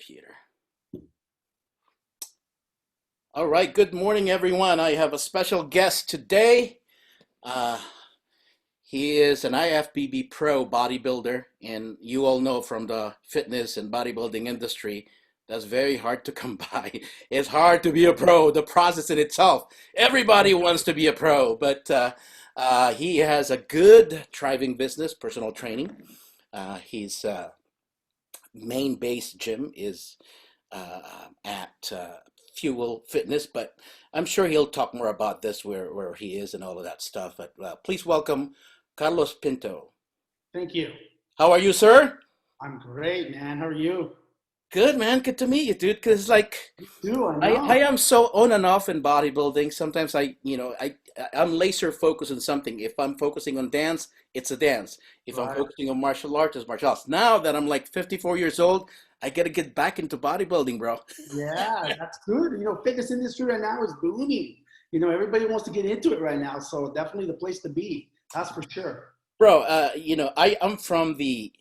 computer. All right, good morning, everyone. I have a special guest today. Uh, he is an IFBB pro bodybuilder, and you all know from the fitness and bodybuilding industry, that's very hard to come by. It's hard to be a pro, the process in itself. Everybody wants to be a pro, but he has a good, thriving business, personal training. His main base gym is at Fuel Fitness, but I'm sure he'll talk more about this, where he is and all of that stuff. But please welcome Carlos Pinto. Thank you. How are you, sir? I'm great, man. How are you? Good, man. Good to meet you, dude. Because like You, I I know. am so on and off in bodybuilding. Sometimes I'm laser focused on something. If I'm focusing on dance, it's a dance. If I'm Right. focusing on martial arts, it's martial arts. Now that I'm like 54 years old, I gotta get back into bodybuilding, bro. Yeah, that's good. Fitness industry right now is booming. Everybody wants to get into it right now, so definitely the place to be. That's for sure. Bro, I'm from the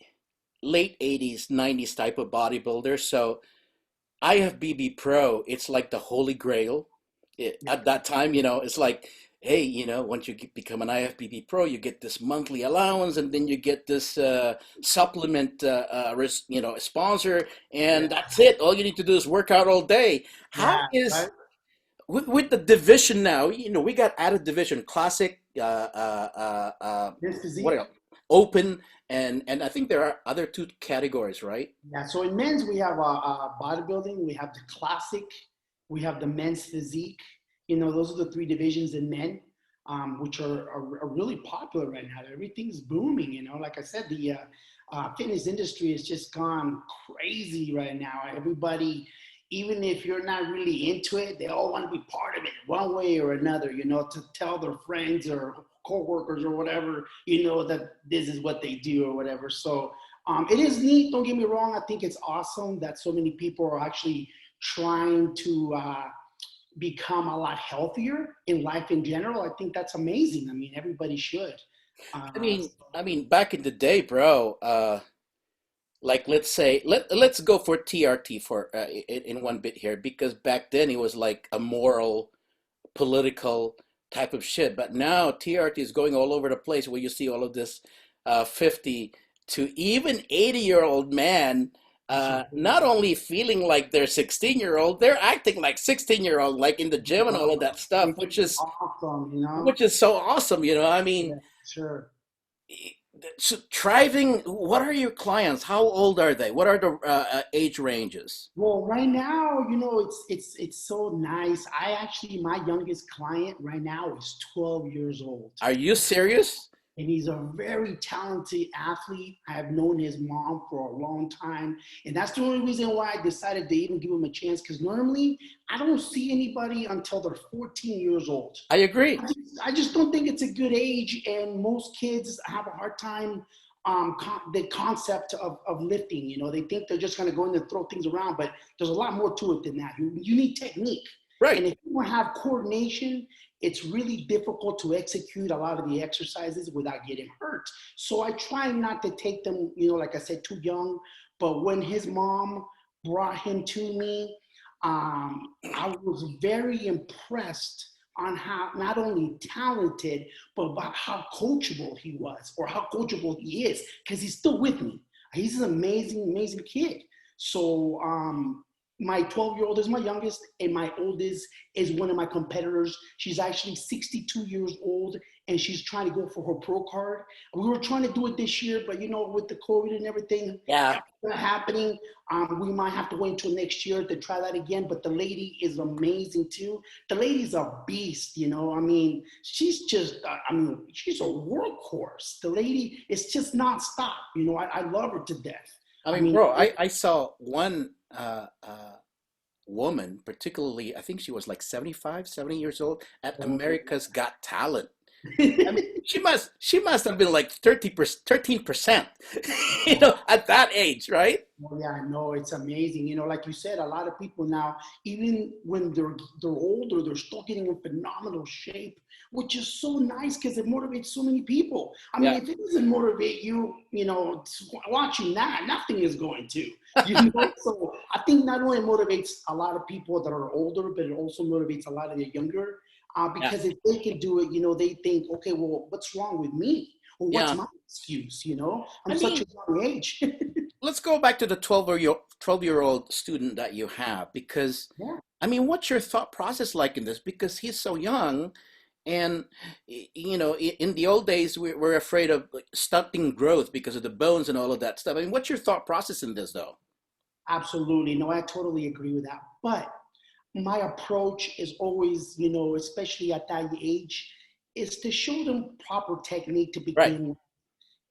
late 80s, 90s type of bodybuilder, so IFBB Pro, it's like the holy grail. Yeah. At that time, it's like, hey, once you become an IFBB Pro, you get this monthly allowance, and then you get this supplement, sponsor, and Yeah. that's it. All you need to do is work out all day. How Yeah. is Right. with the division now? We got added division, classic, This what physique. else? Open, and I think there are other two categories, right? Yeah. So in men's, we have bodybuilding. We have the classic. We have the men's physique. Those are the three divisions in men, which are really popular right now. Everything's booming. Like I said, the fitness industry has just gone crazy right now. Everybody, even if you're not really into it, they all want to be part of it one way or another, to tell their friends or coworkers or whatever, that this is what they do or whatever. So it is neat. Don't get me wrong. I think it's awesome that so many people are actually trying to become a lot healthier in life in general. I think that's amazing. I mean, everybody should. I Uh, mean, I mean, back in the day, bro. Like let's say let's go for TRT for in one bit here, because back then it was like a moral, political type of shit. But now TRT is going all over the place, where you see all of this 50 to even 80-year-old man, not only feeling like they're 16-year-old, they're acting like 16-year-old, like in the gym and all of that stuff, which is awesome. which is so awesome. I mean, Yeah, sure. so thriving. What are your clients? How old are they? What are the age ranges? Well, right now, it's so nice. My youngest client right now is 12 years old. Are you serious? And he's a very talented athlete. I have known his mom for a long time. And that's the only reason why I decided to even give him a chance. Because normally I don't see anybody until they're 14 years old. I agree. I just don't think it's a good age. And most kids have a hard time the concept of lifting. They think they're just going to go in and throw things around, but there's a lot more to it than that. You need technique. And Right. if you don't have coordination, it's really difficult to execute a lot of the exercises without getting hurt. So I try not to take them, like I said, too young. But when his mom brought him to me, I was very impressed on how not only talented, but about how coachable he was, or how coachable he is, because he's still with me. He's an amazing, amazing kid. So my 12-year-old is my youngest, and my oldest is one of my competitors. She's actually 62 years old, and she's trying to go for her pro card. We were trying to do it this year, but with the COVID and everything Yeah. happening, we might have to wait until next year to try that again. But the lady is amazing too. The lady's a beast, I mean, she's just, she's a workhorse. The lady is just nonstop. I love her to death. I I mean, mean, bro, I saw one woman, particularly, I think she was like 75, 70 years old, at America's Got Talent. I mean, she must have been like 13%, you know, at that age, right? Oh, yeah, I know, it's amazing. You know, like you said, a lot of people now, even when they're older, they're still getting in phenomenal shape, which is so nice because it motivates so many people. I mean, Yeah, if it doesn't motivate you, you know, watching that, nothing is going to. You know, so I think not only motivates a lot of people that are older, but it also motivates a lot of the younger. yeah, Because if they can do it, you know, they think, okay, well, what's wrong with me? Or what's yeah. my excuse? You know, I I'm such a mean, young age. let's go back to the 12-year-old student that you have, because Yeah. I mean, what's your thought process like in this? Because he's so young, and you know, in the old days, we're afraid of like, stunting growth because of the bones and all of that stuff. I mean, what's your thought process in this, though? Absolutely. No, I totally agree with that. But my approach is always, you know, especially at that age, is to show them proper technique to Right. begin with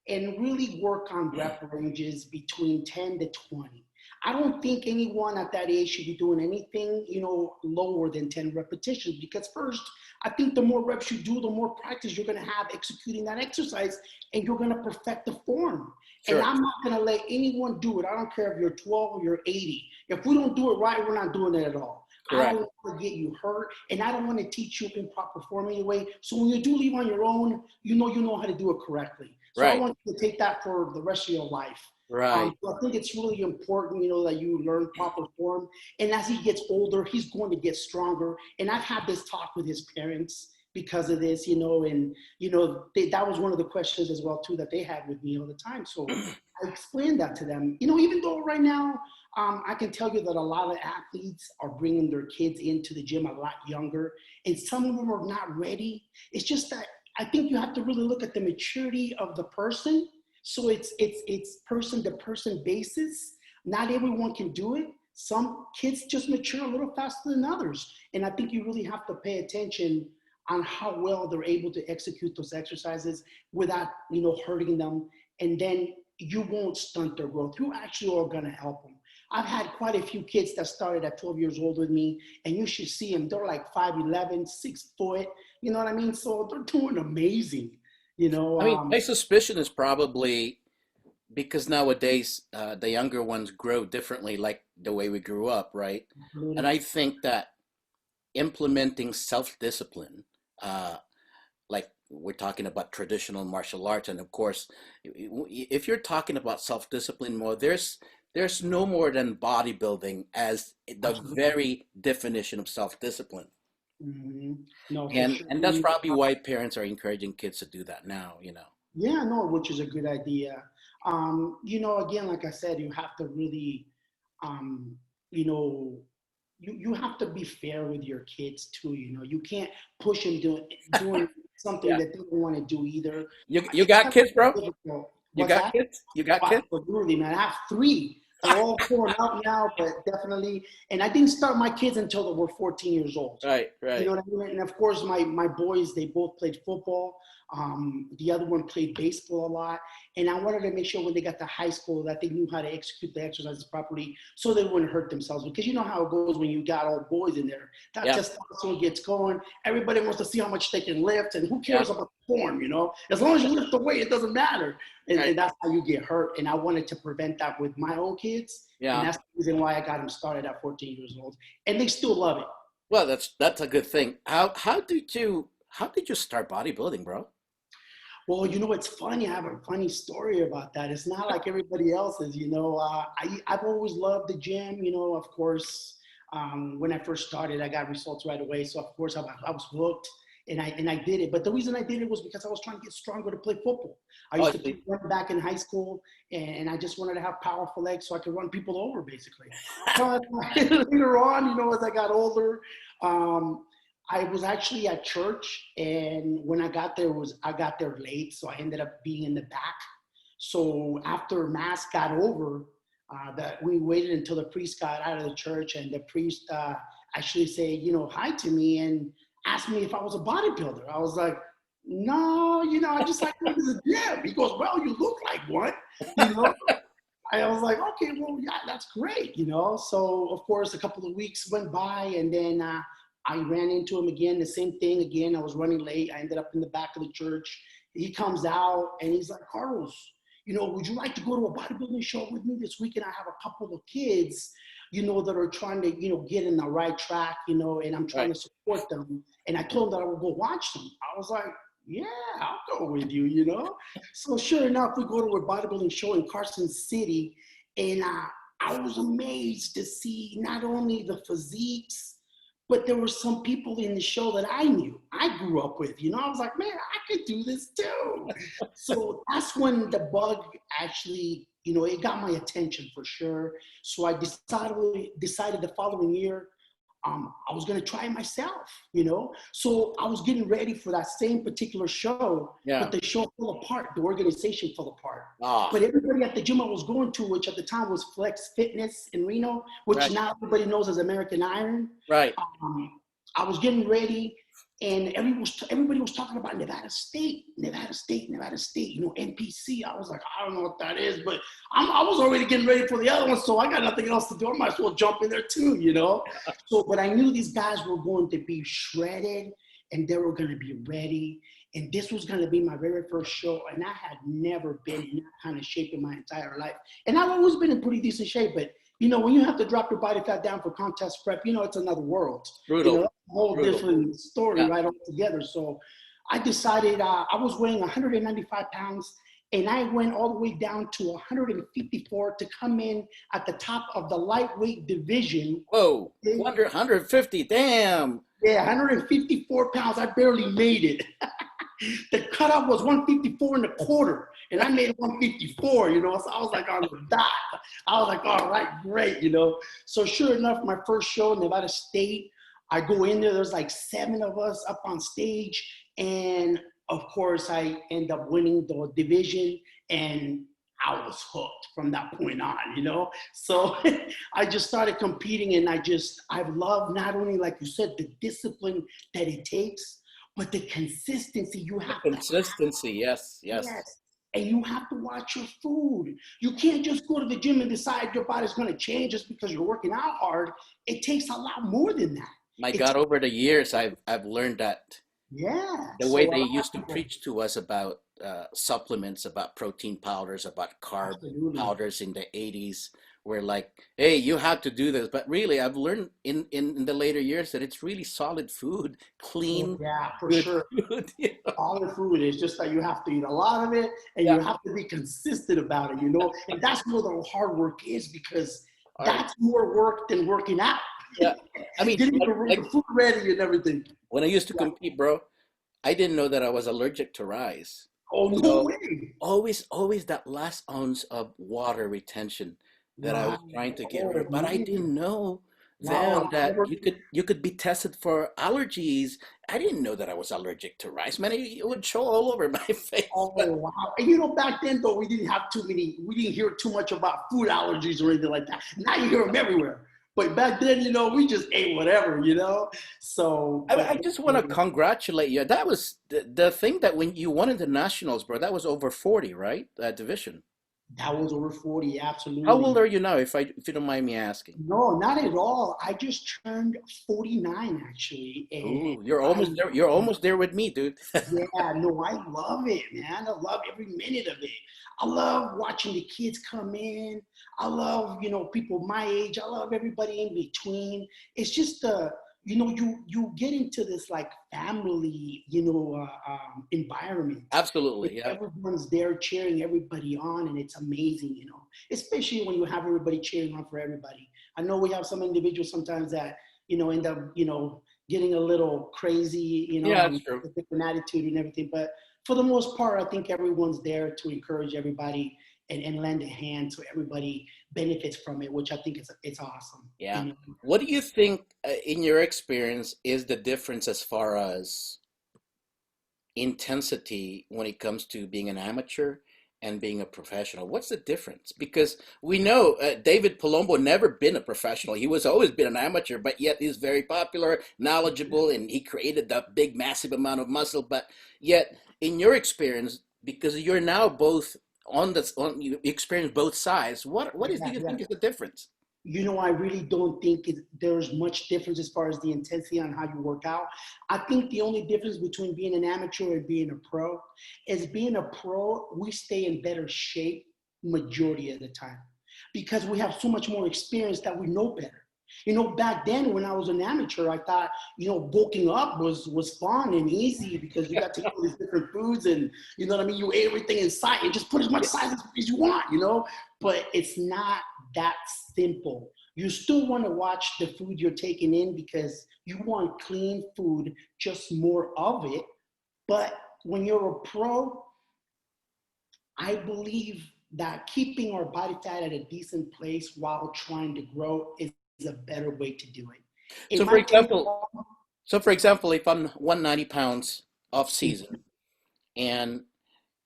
and really work on rep ranges between 10 to 20. I don't think anyone at that age should be doing anything, you know, lower than 10 repetitions because first, I think the more reps you do, the more practice you're going to have executing that exercise and you're going to perfect the form. And Sure. I'm not going to let anyone do it. I don't care if you're 12 or you're 80. If we don't do it right, we're not doing it at all. I Correct. don't want to get you hurt, and I don't want to teach you improper form anyway. So when you do leave on your own, you know how to do it correctly. So I Right. want you to take that for the rest of your life. Right. So I think it's really important, you know, that you learn proper form. And as he gets older, he's going to get stronger. And I've had this talk with his parents because of this, you know, and you know that was one of the questions as well too that they had with me all the time. So I explained that to them. You know, even though right now I can tell you that a lot of athletes are bringing their kids into the gym a lot younger, and some of them are not ready. It's just that I think you have to really look at the maturity of the person. So it's person to person basis. Not everyone can do it. Some kids just mature a little faster than others, and I think you really have to pay attention on how well they're able to execute those exercises without, you know, hurting them. And then you won't stunt their growth. You actually are going to help them. I've had quite a few kids that started at 12 years old with me, and you should see them. They're like 5'11", 6 foot. You know what I mean? So they're doing amazing. You know, I mean, my suspicion is probably because nowadays the younger ones grow differently, like the way we grew up, right? And I think that implementing self-discipline, uh, like we're talking about traditional martial arts, and of course, if you're talking about self-discipline more, there's no more than bodybuilding as the absolutely. very definition of self-discipline. No, for And sure. and that's probably why parents are encouraging kids to do that now, you know. Yeah, no, which is a good idea. You know, again, like I said, you have to really, um, you know, you have to be fair with your kids too. You know, you can't push them doing something Yeah. that they don't want to do either. You got Sometimes kids, it's bro? difficult. You What's got that? kids? You got kids? Absolutely, man. I have three. They're all grown up now, but definitely. And I didn't start my kids until they were 14 years old. Right, You right. know what I mean? And of course, my boys, they both played football. The other one played baseball a lot. And I wanted to make sure when they got to high school that they knew how to execute the exercises properly so they wouldn't hurt themselves. Because you know how it goes when you got all boys in there. That Yeah, testosterone gets going. Everybody wants to see how much they can lift. And who yeah, cares about the form, you know? As long as you lift the weight, it doesn't matter. right. And that's how you get hurt. And I wanted to prevent that with my own kids. And Yeah. that's the reason why I got them started at 14 years old. And they still love it. Well, that's a good thing. How did you start bodybuilding, bro? Well, you know, it's funny. I have a funny story about that. It's not like everybody else's, you know. I've always loved the gym, you know, of course. When I first started, I got results right away. So, of course, I was hooked and I did it. But the reason I did it was because I was trying to get stronger to play football. I Oh, used I to play see. running back in high school, and I just wanted to have powerful legs so I could run people over, basically. But later on, you know, as I got older, um, I was actually at church, and when I got there late, so I ended up being in the back. So after mass got over, that we waited until the priest got out of the church, and the priest actually said, you know, hi to me and asked me if I was a bodybuilder. I was like, no, you know, I just like going to the gym. He goes, well, you look like one, you know. I was like, okay, well, yeah, that's great, you know. So of course, a couple of weeks went by, and then I ran into him again, the same thing again. I was running late. I ended up in the back of the church. He comes out and he's like, Carlos, would you like to go to a bodybuilding show with me this weekend? I have a couple of kids, that are trying to, get in the right track, and I'm trying to support them. And I told him that I would go watch them. I was like, yeah, I'll go with you, So sure enough, we go to a bodybuilding show in Carson City. And I was amazed to see not only the physiques, but there were some people in the show that I knew, I grew up with. I was like, man, I could do this too. So that's when the bug actually, it got my attention for sure. So I decided the following year, I was going to try it myself, So I was getting ready for that same particular show, but the show fell apart. The organization fell apart. But everybody at the gym I was going to, which at the time was Flex Fitness in Reno, which now everybody knows as American Iron. Right. I was getting ready, and everybody was talking about Nevada State, NPC. I was like, I don't know what that is, but I was already getting ready for the other one, so I got nothing else to do. I might as well jump in there too, So, but I knew these guys were going to be shredded, and they were going to be ready, and this was going to be my very first show, and I had never been in that kind of shape in my entire life. And I've always been in pretty decent shape, but when you have to drop your body fat down for contest prep, it's another world. Brutal. A whole different story right altogether. So I decided I was weighing 195 pounds, and I went all the way down to 154 to come in at the top of the lightweight division. Whoa, 150, damn. Yeah, 154 pounds. I barely made it. The cutoff was 154 and a quarter, and I made it 154, So I was like on the dot. I was like, all right, great, So sure enough, my first show, Nevada State, I go in there, there's like 7 of us up on stage, and of course I end up winning the division, and I was hooked from that point on, So I just started competing, and I've loved not only, like you said, the discipline that it takes, but the consistency you have. Consistency, yes. And you have to watch your food. You can't just go to the gym and decide your body's going to change just because you're working out hard. It takes a lot more than that. My God, over the years, I've learned that. Yeah. The way they used to preach to us about supplements, about protein powders, about carb powders in the 80s, were like, hey, you have to do this. But really, I've learned in the later years that it's really solid food, clean. Yeah, for sure. Food, Solid food is just that you have to eat a lot of it, and you have to be consistent about it, And that's where the hard work is, because that's more work than working out. Yeah, I mean, getting the food ready and everything. When I used to compete, bro, I didn't know that I was allergic to rice. Oh, no way. Always that last ounce of water retention that I was trying to get rid of, but I didn't know then that you could be tested for allergies. I didn't know that I was allergic to rice. Man, it would show all over my face. Oh, wow. And back then though, we didn't hear too much about food allergies or anything like that. Now you hear them everywhere. But back then, we just ate whatever, So I just want to congratulate you. That was the thing that when you won the nationals, bro, that was over 40, right? That division. That was over 40, absolutely. How old are you now, if you don't mind me asking? No, not at all. I just turned 49, actually. Ooh, you're almost there. You're almost there with me, dude. Yeah, no, I love it, man. I love every minute of it. I love watching the kids come in. I love, people my age. I love everybody in between. It's just you get into this like family, environment. Absolutely, yeah. Everyone's there cheering everybody on, and it's amazing, especially when you have everybody cheering on for everybody. I know we have some individuals sometimes that, end up, getting a little crazy, yeah, that's true. With different attitude and everything. But for the most part, I think everyone's there to encourage everybody and lend a hand so everybody benefits from it, which I think it's awesome. Yeah. What do you think, in your experience, is the difference as far as intensity when it comes to being an amateur and being a professional? What's the difference? Because we know David Palumbo never been a professional. He was always been an amateur, but yet he's very popular, knowledgeable, and he created that big, massive amount of muscle. But yet, in your experience, because you're now both you experience both sides, what do you think is the difference? I really don't think there's much difference as far as the intensity on how you work out. I think the only difference between being an amateur and being a pro is being a pro, we stay in better shape majority of the time because we have so much more experience that we know better. Back then when I was an amateur, I thought, bulking up was fun and easy because you got to eat all these different foods and, you know what I mean? You ate everything in sight and just put as much size as you want, but it's not that simple. You still want to watch the food you're taking in because you want clean food, just more of it. But when you're a pro, I believe that keeping our body fat at a decent place while trying to grow is a better way to do it. So for example, if I'm 190 pounds off season and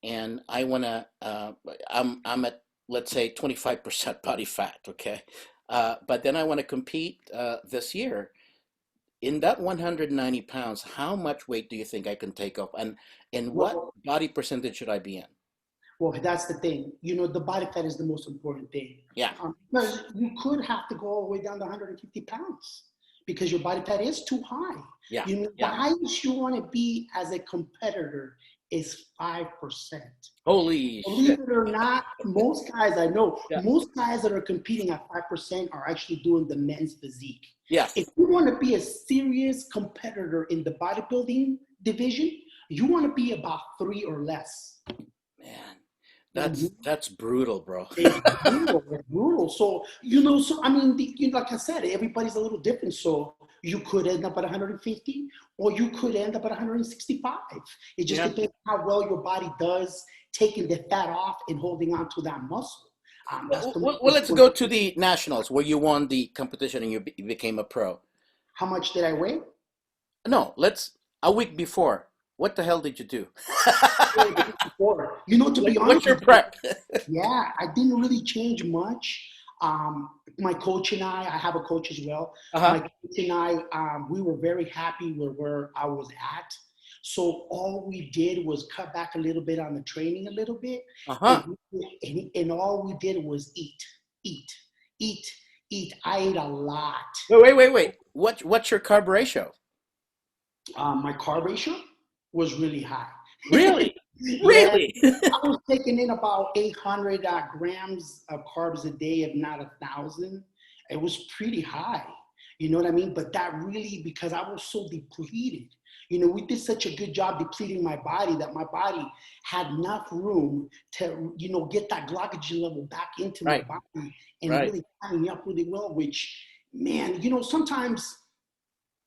I wanna I'm at, let's say, 25% body fat, okay? But then I want to compete this year. In that 190 pounds, how much weight do you think I can take off? And what body percentage should I be in? Well, that's the thing. The body fat is the most important thing. Yeah. Because you could have to go all the way down to 150 pounds because your body fat is too high. Yeah. The highest you want to be as a competitor is 5%. Holy Believe shit. it or not, most guys I know, most guys that are competing at 5% are actually doing the men's physique. Yes. If you want to be a serious competitor in the bodybuilding division, you want to be about 3 or less. Man, that's brutal, bro. It's brutal. So, like I said, everybody's a little different. So you could end up at 150 or you could end up at 165. It just depends how well your body does taking the fat off and holding on to that muscle. Well, let's go to the nationals where you won the competition and you became a pro. How much did I weigh? No, a week before. What the hell did you do? To be honest, what's your prep? Yeah, I didn't really change much. My coach and I have a coach as well. My coach and I, we were very happy with where I was at. So all we did was cut back a little bit on the training a little bit. And all we did was eat. I ate a lot. Wait. What's your carb ratio? My carb ratio was really high. Really? Really? I was taking in about 800 grams of carbs a day, if not 1,000. It was pretty high. You know what I mean? But that really, because I was so depleted. We did such a good job depleting my body that my body had enough room to, get that glycogen level back into my body and really tie me up really well, which, man, sometimes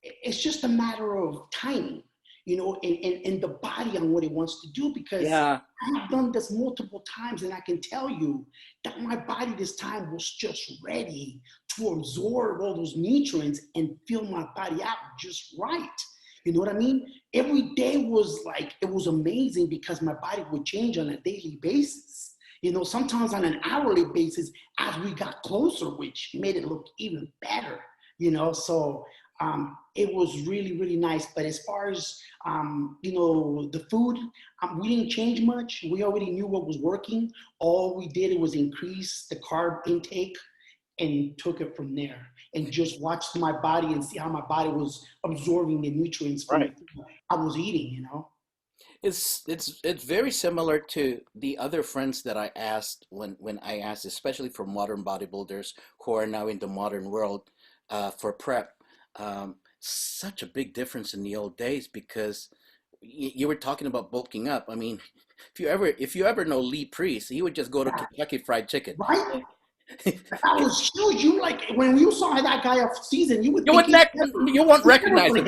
it's just a matter of timing. And the body on what it wants to do, because I've done this multiple times and I can tell you that my body this time was just ready to absorb all those nutrients and fill my body out just right. You know what I mean? Every day was it was amazing because my body would change on a daily basis. Sometimes on an hourly basis as we got closer, which made it look even better, so it was really, really nice. But as far as, the food, we didn't change much. We already knew what was working. All we did was increase the carb intake and took it from there and just watched my body and see how my body was absorbing the nutrients from the food I was eating, It's very similar to the other friends that I asked when I asked, especially for modern bodybuilders who are now in the modern world for prep. Such a big difference in the old days because you were talking about bulking up. I mean, if you ever know Lee Priest, he would just go to Kentucky Fried Chicken. Right? I was huge. You when you saw that guy off season, you won't recognize him.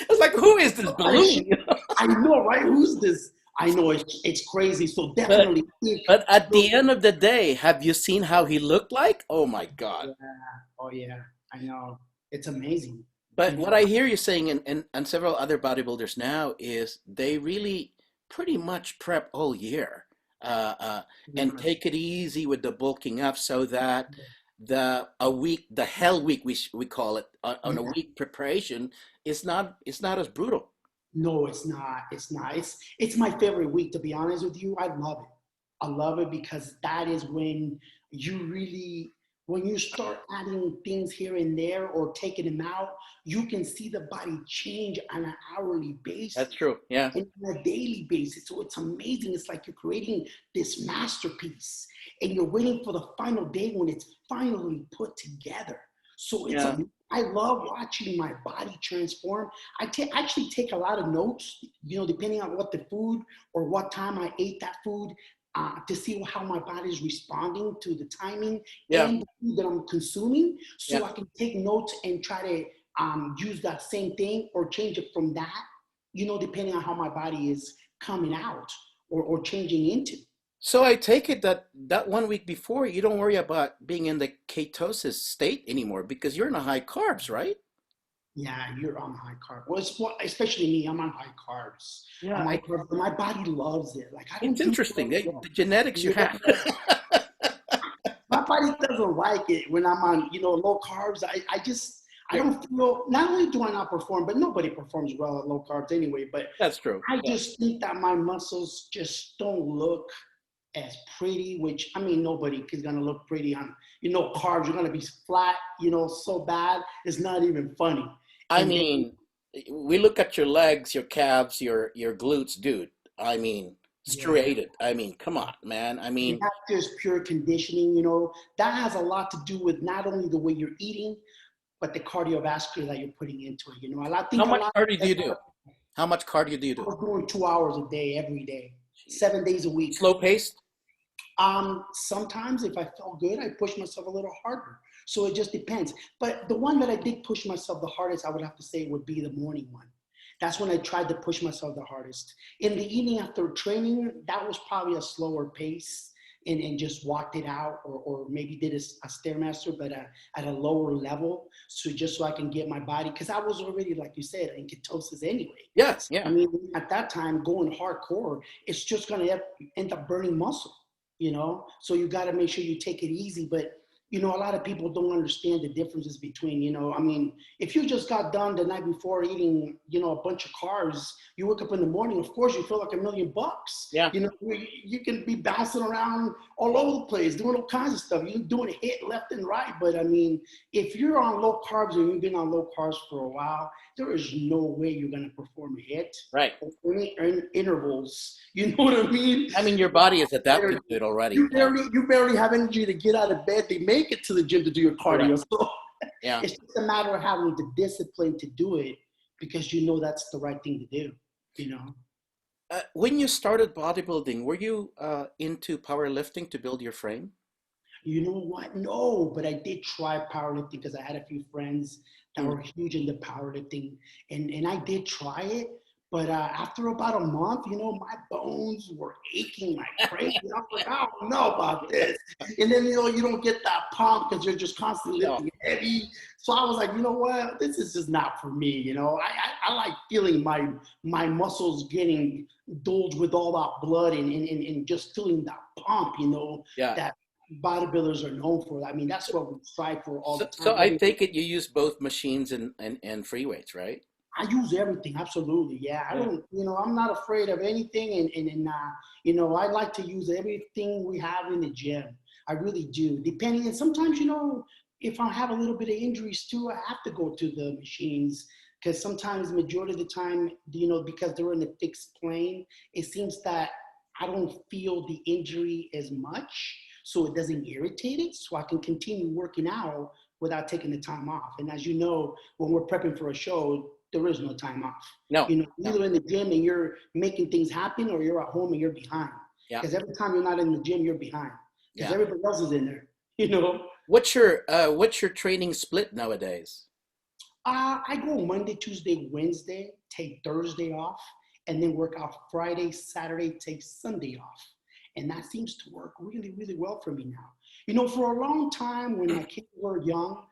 It's like, who is this balloon? I know, right? Who's this? I know it's crazy. So definitely. But at the end of the day, have you seen how he looked like? Oh my God. Yeah. Oh yeah, I know. It's amazing. But what I hear you saying and several other bodybuilders now is they really pretty much prep all year and take it easy with the bulking up so that the hell week we call it on a week preparation is not as brutal. No, it's not. It's my favorite week, to be honest with you. I love it. I love it because that is when you really, when you start adding things here and there or taking them out, you can see the body change on an hourly That's basis true. Yeah. and on a daily basis. So it's amazing. It's like you're creating this masterpiece and you're waiting for the final day when it's finally put together. So Yeah. I love watching my body transform. Actually take a lot of notes, depending on what the food or what time I ate that food, to see how my body is responding to the timing Yeah. and the food that I'm consuming, Yeah. so I can take notes and try to use that same thing or change it from that, depending on how my body is coming out or changing into. So I take it that that 1 week before, you don't worry about being in the ketosis state anymore because you're in a high carbs, right? Yeah, you're on high carb. Well, especially me, I'm on high carbs. Yeah. I'm high carb, but my body loves it. Like I It's don't do interesting, eh? well. The genetics you Yeah, have. my body doesn't like it when I'm on, low carbs. I Yeah, don't feel, not only do I not perform, but nobody performs well at low carbs anyway, but that's true. I Yeah. just think that my muscles just don't look as pretty, which I mean, nobody is gonna look pretty on, carbs. You're gonna be flat, so bad. It's not even funny. I And then mean, we look at your legs, your calves, your glutes, dude. I mean, yeah, striated. I mean, come on, man. I and mean, that's just pure conditioning. That has a lot to do with not only the way you're eating, but the cardiovascular that you're putting into it. I how think a much lot. cardio do you do? How much cardio do you I do? was doing 2 hours a day, every day, Jeez. 7 days a week. Slow paced? Sometimes if I felt good, I push myself a little harder. So it just depends. But the one that I did push myself the hardest, I would have to say, would be the morning one. That's when I tried to push myself the hardest. In the evening after training, that was probably a slower pace and just walked it out or maybe did a Stairmaster, but at a lower level. So just so I can get my body, because I was already, like you said, in ketosis anyway. Yeah, I yeah. mean, at that time, going hardcore, it's just going to end up burning muscle, So you got to make sure you take it easy. But, a lot of people don't understand the differences between, I mean, if you just got done the night before eating, a bunch of carbs, you wake up in the morning, of course, you feel like $1,000,000. Yeah. You can be bouncing around all over the place, doing all kinds of stuff. You're doing a hit left and right. But I mean, if you're on low carbs and you've been on low carbs for a while, there is no way you're going to perform a hit Right. or any intervals. You know what I mean? I mean, your body is adapted to it already. Yeah. You barely have energy to get out of bed. They make it to the gym to do your Correct. cardio. So Yeah. it's just a matter of having the discipline to do it because that's the right thing to do. When you started bodybuilding, were you into powerlifting to build your frame? You know what? No, but I did try powerlifting because I had a few friends that Mm. were huge into powerlifting, and I did try it. But after about a month, my bones were aching like crazy. I was like, I don't know about this. And then, you don't get that pump because you're just constantly No. lifting heavy. So I was like, you know what? This is just not for me. I like feeling my muscles getting indulged with all that blood and just feeling that pump, Yeah. that bodybuilders are known for. I mean, that's what we strive for all the So time. I take it you use both machines and free weights, right? I use everything, absolutely. Yeah, I Yeah. don't, I'm not afraid of anything, I like to use everything we have in the gym. I really do. Depending, and sometimes, if I have a little bit of injuries too, I have to go to the machines because sometimes, majority of the time, because they're in a fixed plane, it seems that I don't feel the injury as much, so it doesn't irritate it, so I can continue working out without taking the time off. And as you know, when we're prepping for a show, there is no time off. No. No. Either in the gym and you're making things happen or you're at home and you're behind. Yeah. Because every time you're not in the gym, you're behind. Because Yeah. everybody else is in there. What's your training split nowadays? I go Monday, Tuesday, Wednesday, take Thursday off, and then work out Friday, Saturday, take Sunday off. And that seems to work really, really well for me now. For a long time when my kids were young,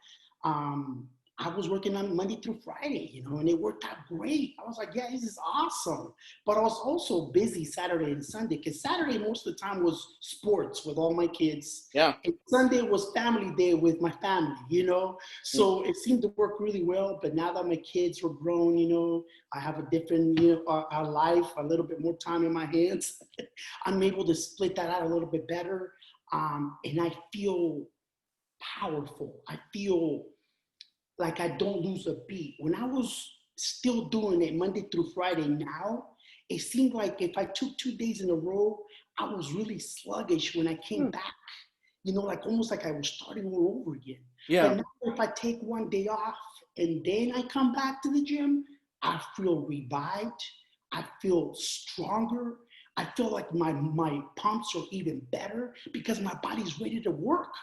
I was working on Monday through Friday, and it worked out great. I was like, yeah, this is awesome. But I was also busy Saturday and Sunday because Saturday most of the time was sports with all my kids. Yeah. And Sunday was family day with my family. Mm. So it seemed to work really well. But now that my kids were grown, I have a different, a life, a little bit more time in my hands. I'm able to split that out a little bit better. and I feel powerful. I feel like I don't lose a beat. When I was still doing it Monday through Friday now, it seemed like if I took 2 days in a row, I was really sluggish when I came back. Like almost like I was starting all over again. Yeah. But now if I take 1 day off and then I come back to the gym, I feel revived. I feel stronger. I feel like my pumps are even better because my body's ready to work,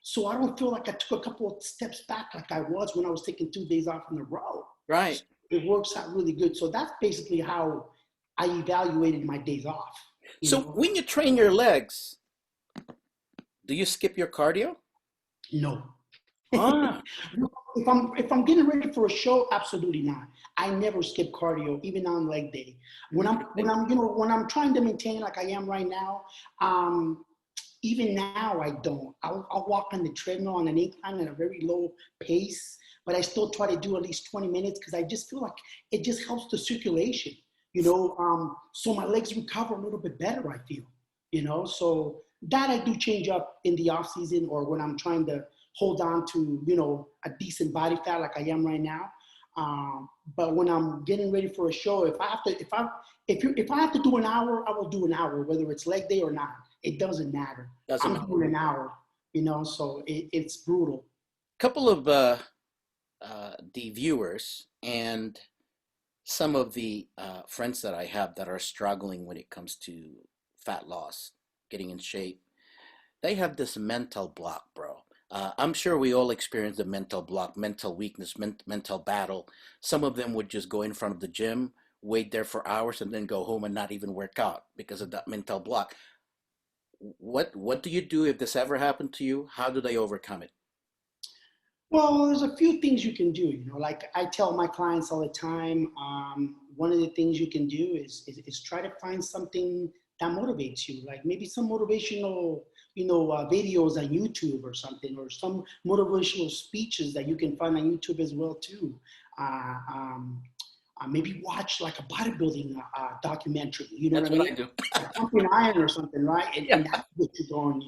So I don't feel like I took a couple of steps back like I was when I was taking 2 days off in a row. Right. So it works out really good. So that's basically how I evaluated my days off. So when you train your legs, do you skip your cardio? No. Ah. If I'm getting ready for a show, absolutely not. I never skip cardio, even on leg day. When I'm trying to maintain like I am right now, even now I don't. I'll walk on the treadmill on an incline at a very low pace, but I still try to do at least 20 minutes because I just feel like it just helps the circulation, so my legs recover a little bit better, I feel, so that I do change up in the off season or when I'm trying to hold on to, a decent body fat like I am right now. But when I'm getting ready for a show, if I have to do an hour, I will do an hour, whether it's leg day or not. It doesn't matter. I'm doing an hour, so it's brutal. Couple of the viewers and some of the friends that I have that are struggling when it comes to fat loss, getting in shape, they have this mental block, bro. I'm sure we all experience the mental block, mental weakness, mental battle. Some of them would just go in front of the gym, wait there for hours, and then go home and not even work out because of that mental block. What do you do if this ever happened to you? How do they overcome it? Well, there's a few things you can do. Like I tell my clients all the time. One of the things you can do is try to find something that motivates you, like maybe some motivational, videos on YouTube or something, or some motivational speeches that you can find on YouTube as well too. Maybe watch like a bodybuilding documentary, That's what what I I mean? do. Like Pumping Iron or something, right? And that's what you're going.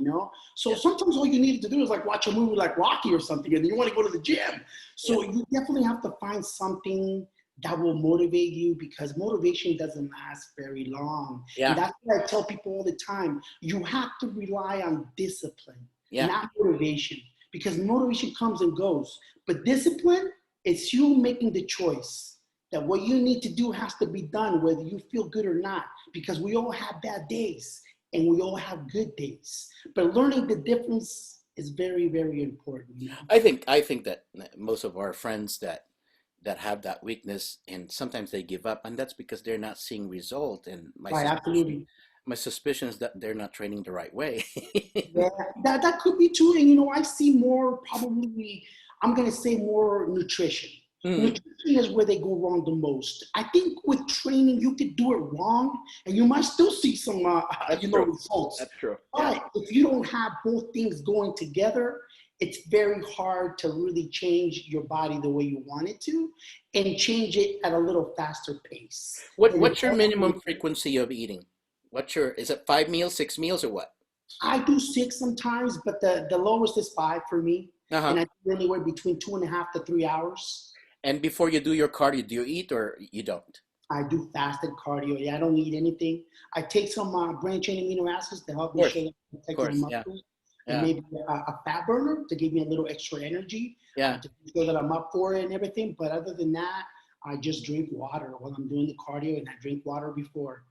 So sometimes all you need to do is like watch a movie like Rocky or something, and you want to go to the gym. So you definitely have to find something that will motivate you because motivation doesn't last very long. Yeah. And that's what I tell people all the time. You have to rely on discipline, not motivation, because motivation comes and goes. But discipline, it's you making the choice that what you need to do has to be done whether you feel good or not, because we all have bad days and we all have good days. But learning the difference is very, very important. I think that most of our friends that have that weakness and sometimes they give up, and that's because they're not seeing result. And Absolutely. My suspicion is that they're not training the right way. Yeah, that could be too. And I see more probably, I'm gonna say more nutrition. Nutrition is where they go wrong the most. I think with training, you could do it wrong and you might still see some, results. That's true. But if you don't have both things going together, it's very hard to really change your body the way you want it to and change it at a little faster pace. What's your minimum frequency of eating? Is it 5 meals, 6 meals, or what? I do 6 sometimes, but the lowest is 5 for me. And I do anywhere between 2.5 to 3 hours. And before you do your cardio, do you eat or you don't? I do fasted cardio. Yeah, I don't eat anything. I take some brain-chain amino acids to help me show that I'm protecting my muscles. And maybe a fat burner to give me a little extra energy to show that I'm up for it and everything. But other than that, I just drink water while I'm doing the cardio, and I drink water before.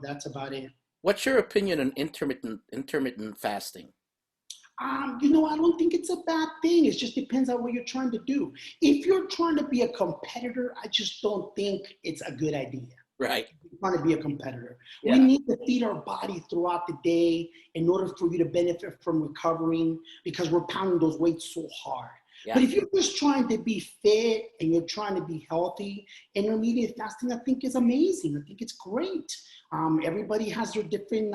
That's about it. What's your opinion on intermittent fasting? I don't think it's a bad thing. It just depends on what you're trying to do. If you're trying to be a competitor, I just don't think it's a good idea. Right. You're trying to be a competitor. Yeah. We need to feed our body throughout the day in order for you to benefit from recovering because we're pounding those weights so hard. Yeah. But if you're just trying to be fit and you're trying to be healthy, intermittent fasting, I think is amazing. I think it's great. Everybody has their different,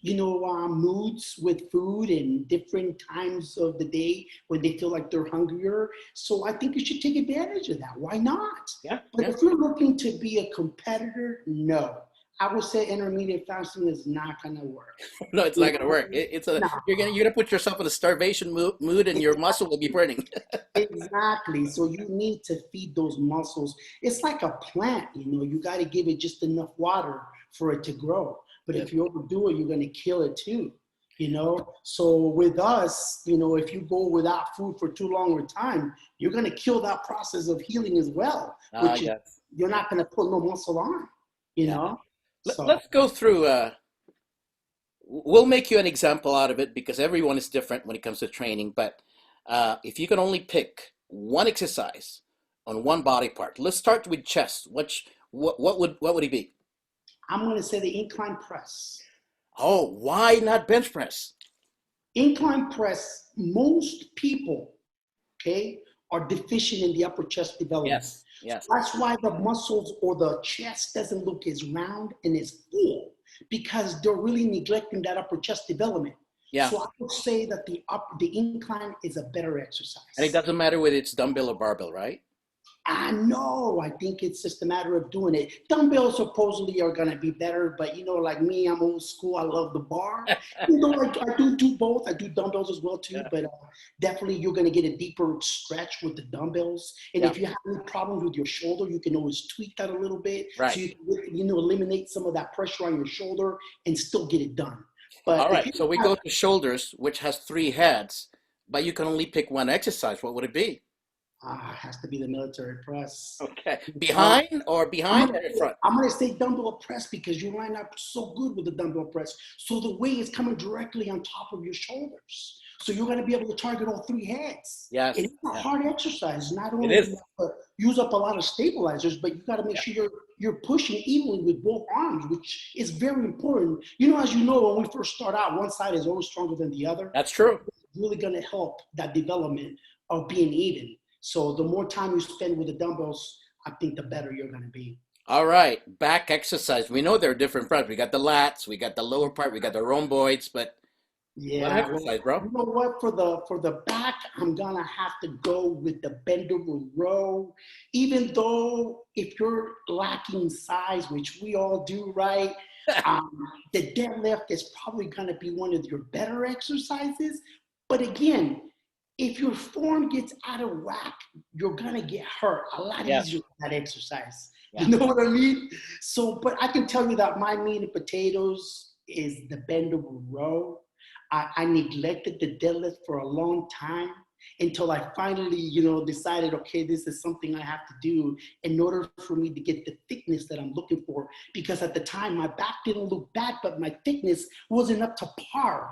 moods with food and different times of the day when they feel like they're hungrier. So I think you should take advantage of that. Why not? Yeah. But if you're looking to be a competitor, no. I would say intermediate fasting is not gonna work. No, it's You not going to work. know? No, You're gonna put yourself in a starvation mood, and your muscle will be burning. exactly. So you need to feed those muscles. It's like a plant, you got to give it just enough water for it to grow. But Yeah. if you overdo it, you're going to kill it too. So with us, if you go without food for too long a time, you're going to kill that process of healing as well, which is Yes. you're not going to put no muscle on, you Yeah. know? So Let's go through. We'll make you an example out of it because everyone is different when it comes to training. But if you can only pick one exercise on one body part, let's start with chest. What would it be? I'm going to say the incline press. Oh, why not bench press? Incline press, most people, okay, are deficient in the upper chest development. Yes. Yes. That's why the muscles or the chest doesn't look as round and as full because they're really neglecting that upper chest development. Yeah. So I would say that the incline is a better exercise. And it doesn't matter whether it's dumbbell or barbell, right? I know. I think it's just a matter of doing it. Dumbbells supposedly are going to be better, but like me, I'm old school. I love the bar. I do both. I do dumbbells as well too, Yeah. but definitely you're going to get a deeper stretch with the dumbbells. And Yeah. if you have any problems with your shoulder, you can always tweak that a little bit. Right. So you can, eliminate some of that pressure on your shoulder and still get it done. But All right. So we go to shoulders, which has 3 heads, but you can only pick one exercise. What would it be? it has to be the military press. Okay. Behind or in front? I'm going to say dumbbell press because you line up so good with the dumbbell press. So the weight is coming directly on top of your shoulders. So you're going to be able to target all 3 heads. Yes. It's a hard exercise. Not only It is. do you have to use up a lot of stabilizers, but you got to make sure you're pushing evenly with both arms, which is very important. As you know, when we first start out, one side is always stronger than the other. That's true. It's really going to help that development of being even. So the more time you spend with the dumbbells, I think the better you're going to be. All right. Back exercise. We know there are different parts. We got the lats, we got the lower part, we got the rhomboids, but what exercise, bro? You know what? For the back, I'm gonna have to go with the bendable row. Even though if you're lacking size, which we all do, right? The deadlift is probably gonna be one of your better exercises. But again, if your form gets out of whack, you're gonna get hurt a lot easier with that exercise. Yeah. You know what I mean? So, but I can tell you that my meat and potatoes is the bendable row. I neglected the deadlift for a long time until I finally, decided, okay, this is something I have to do in order for me to get the thickness that I'm looking for. Because at the time, my back didn't look bad, but my thickness wasn't up to par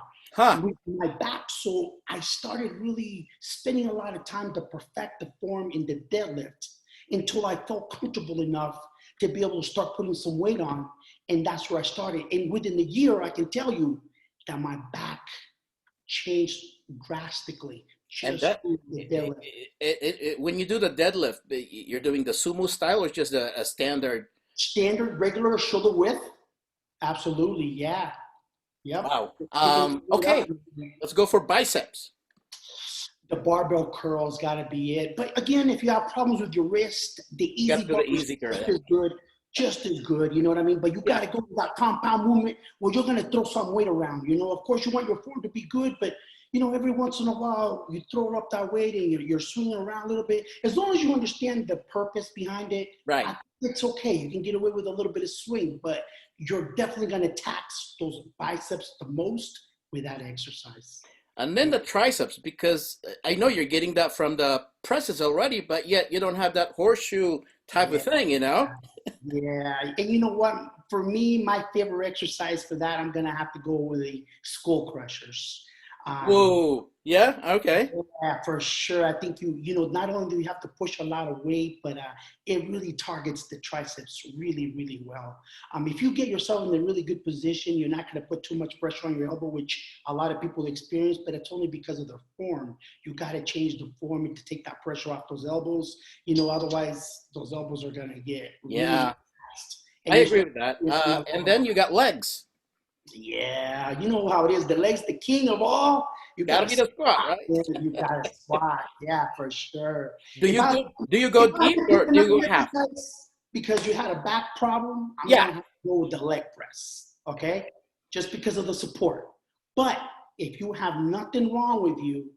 with my back. So I started really spending a lot of time to perfect the form in the deadlift until I felt comfortable enough to be able to start putting some weight on. And that's where I started. And within a year, I can tell you that my back changed drastically. And that, when you do the deadlift, you're doing the sumo style or just a standard? Standard, regular shoulder width. Absolutely, yeah. Yep. Wow. Okay, let's go for biceps. The barbell curls got to be it. But again, if you have problems with your wrist, the easy curl is good. Just as good, you know what I mean? But you got to go with that compound movement where you're going to throw some weight around, Of course, you want your form to be good, but, every once in a while, you throw up that weight and you're swinging around a little bit. As long as you understand the purpose behind it, right? It's okay. You can get away with a little bit of swing, but you're definitely going to tax those biceps the most with that exercise. And then the triceps, because I know you're getting that from the presses already, but yet you don't have that horseshoe type of thing, Yeah, and you know what? For me, my favorite exercise for that, I'm going to have to go with the skull crushers. Whoa, yeah, okay. Yeah, for sure. I think not only do you have to push a lot of weight, but it really targets the triceps really, really well. If you get yourself in a really good position, you're not going to put too much pressure on your elbow, which a lot of people experience, but it's only because of their form. You got to change the form to take that pressure off those elbows. Otherwise those elbows are going to get really fast. I agree with that. And then you got legs. Yeah, you know how it is. The legs, the king of all. You gotta be the squat, right? You gotta squat. Yeah, for sure. Do you go deep or do you go half? Because you had a back problem, I'm Yeah. gonna have to go with the leg press, okay? Just because of the support. But if you have nothing wrong with you,